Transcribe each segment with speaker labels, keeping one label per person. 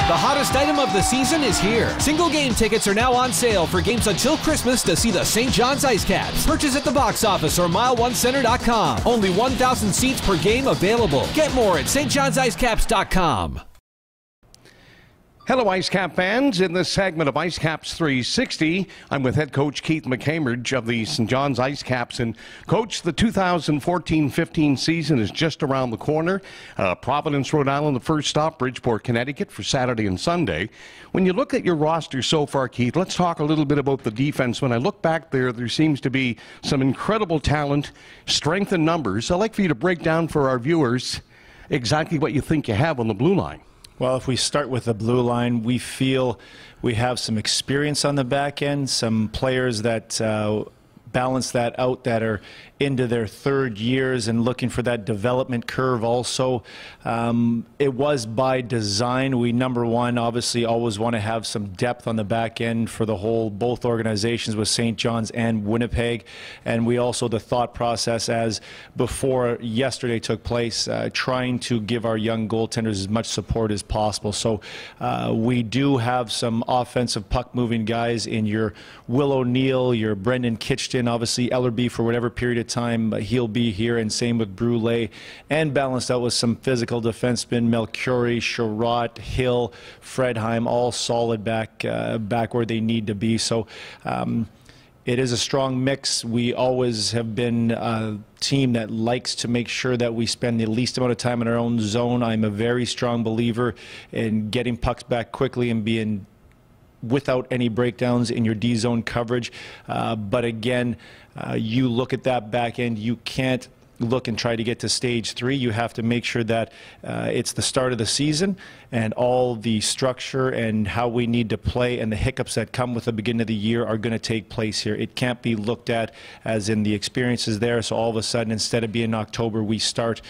Speaker 1: The hottest item of the season is here. Single game tickets are now on sale for games until Christmas to see the St. John's Ice Caps. Purchase at the box office or mile1center.com. Only 1,000 seats per game available. Get more at stjohnsIcecaps.com.
Speaker 2: Hello, Ice Cap fans. In this segment of Ice Caps 360, I'm with head coach Keith McCambridge of the St. John's Ice Caps. And, Coach, the 2014-15 season is just around the corner. Providence, Rhode Island, the first stop, Bridgeport, Connecticut for Saturday and Sunday. When you look at your roster so far, Keith, let's talk a little bit about the defense. When I look back there seems to be some incredible talent, strength in numbers. I'd like for you to break down for our viewers exactly what you think you have on the blue line.
Speaker 3: Well, if we start with the blue line, we feel we have some experience on the back end, some players that balance that out, that are into their third years and looking for that development curve also. It was by design. We, number one, obviously always want to have some depth on the back end for the whole, both organizations with St. John's and Winnipeg. And we also, the thought process as before yesterday took place, trying to give our young goaltenders as much support as possible. So we do have some offensive puck-moving guys in your Will O'Neill, your Brendan Kitchton, obviously Ellerby for whatever period of time he'll be here, and same with Brule, and balanced out with some physical defensemen, Melchiori, Sherratt, Hill, Fredheim, all solid back where they need to be. So it is a strong mix. We always have been a team that likes to make sure that we spend the least amount of time in our own zone. I'm a very strong believer in getting pucks back quickly and being without any breakdowns in your D-zone coverage. But again, you look at that back end, you can't look and try to get to stage 3. You have to make sure that it's the start of the season, and all the structure and how we need to play and the hiccups that come with the beginning of the year are going to take place here. It can't be looked at as in the experiences there, so all of a sudden instead of being in October we start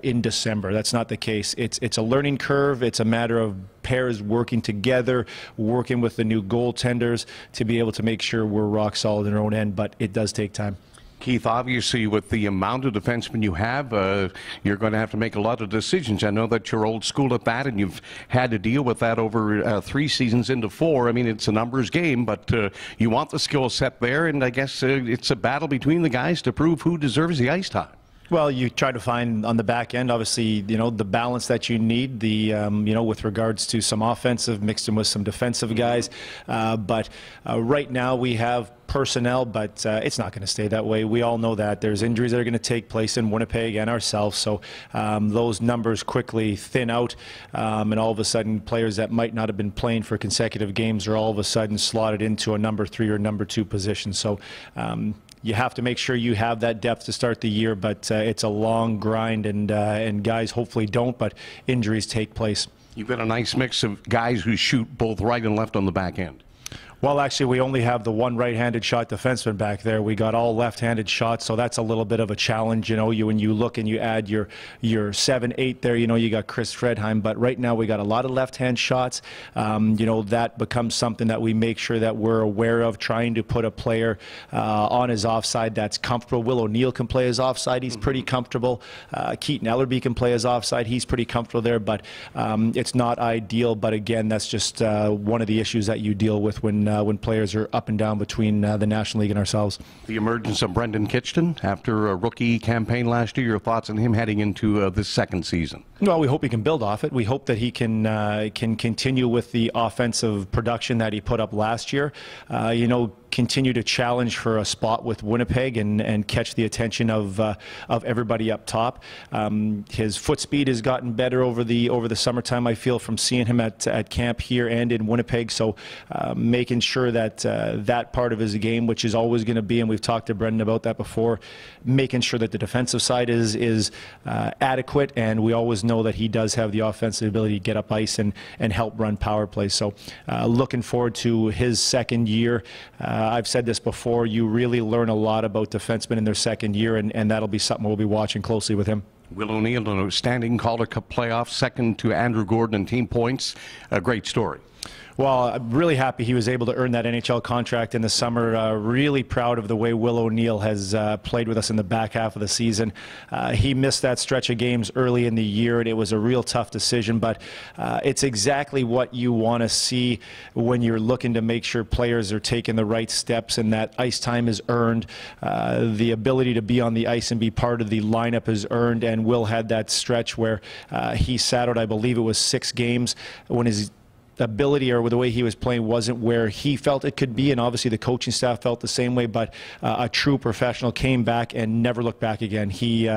Speaker 3: in December. That's not the case. It's a learning curve. It's a matter of pairs working together, working with the new goaltenders to be able to make sure we're rock solid in our own end, but it does take time.
Speaker 2: Keith, obviously with the amount of defensemen you have, you're going to have to make a lot of decisions. I know that you're old school at that, and you've had to deal with that over 3 seasons into 4. I mean, it's a numbers game, but you want the skill set there, and I guess it's a battle between the guys to prove who deserves the ice time.
Speaker 3: Well, you try to find on the back end, obviously, you know, the balance that you need, the, you know, with regards to some offensive mixed in with some defensive guys. But right now we have personnel, but it's not going to stay that way. We all know that. There's injuries that are going to take place in Winnipeg and ourselves, so those numbers quickly thin out, and all of a sudden players that might not have been playing for consecutive games are all of a sudden slotted into a number 3 or number 2 position. So you have to make sure you have that depth to start the year, but it's a long grind, and guys hopefully don't, but injuries take place.
Speaker 2: You've got a nice mix of guys who shoot both right and left on the back end.
Speaker 3: Well, actually, we only have the one right-handed shot defenseman back there. We got all left-handed shots, so that's a little bit of a challenge. You know, when you look and you add your 7-8 there, you know, you got Chris Fredheim. But right now we got a lot of left-hand shots. You know, that becomes something that we make sure that we're aware of, trying to put a player on his offside that's comfortable. Will O'Neill can play his offside. He's pretty comfortable. Keaton Ellerby can play his offside. He's pretty comfortable there, but it's not ideal. But again, that's just one of the issues that you deal with when players are up and down between the National League and ourselves.
Speaker 2: The emergence of Brendan Kitchton after a rookie campaign last year, your thoughts on him heading into this second season?
Speaker 3: Well, we hope he can build off it. We hope that he can continue with the offensive production that he put up last year. You know, continue to challenge for a spot with Winnipeg and catch the attention of everybody up top. His foot speed has gotten better over the summertime, I feel, from seeing him at camp here and in Winnipeg. So making sure that that part of his game, which is always going to be, and we've talked to Brendan about that before, making sure that the defensive side is adequate, and we always know that he does have the offensive ability to get up ice and help run power plays. So looking forward to his second year. I've said this before, you really learn a lot about defensemen in their second year, and that'll be something we'll be watching closely with him.
Speaker 2: Will O'Neill, an outstanding Calder Cup playoff, second to Andrew Gordon in team points. A great story.
Speaker 3: Well, I'm really happy he was able to earn that NHL contract in the summer. Really proud of the way Will O'Neill has played with us in the back half of the season. He missed that stretch of games early in the year, and it was a real tough decision, but it's exactly what you want to see when you're looking to make sure players are taking the right steps and that ice time is earned. The ability to be on the ice and be part of the lineup is earned, and Will had that stretch where he sat out, I believe it was 6 games, when his ability or the way he was playing wasn't where he felt it could be, and obviously the coaching staff felt the same way, but a true professional came back and never looked back again. He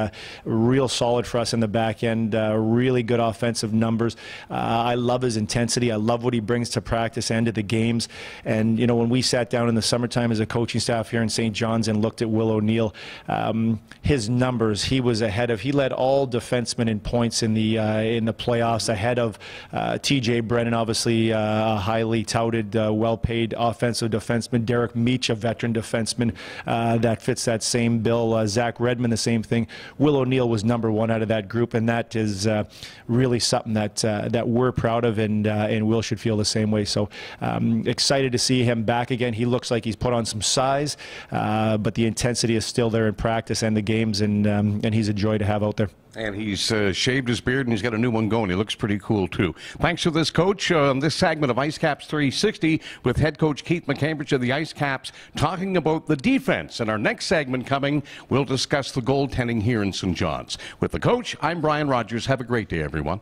Speaker 3: real solid for us in the back end, really good offensive numbers. I love his intensity. I love what he brings to practice and to the games. And you know, when we sat down in the summertime as a coaching staff here in St. John's and looked at Will O'Neill, his numbers, he was ahead of, he led all defensemen in points in the playoffs, ahead of TJ Brennan, obviously a highly touted, well-paid offensive defenseman. Derek Meach, a veteran defenseman that fits that same bill. Zach Redmond, the same thing. Will O'Neill was #1 out of that group, and that is really something that we're proud of, and Will should feel the same way. So excited to see him back again. He looks like he's put on some size, but the intensity is still there in practice and the games, and he's a joy to have out there.
Speaker 2: And he's shaved his beard, and he's got a new one going. He looks pretty cool, too. Thanks for this, Coach. On this segment of Ice Caps 360 with head coach Keith McCambridge of the Ice Caps talking about the defense. In our next segment coming, we'll discuss the goaltending here in St. John's. With the coach, I'm Brian Rogers. Have a great day, everyone.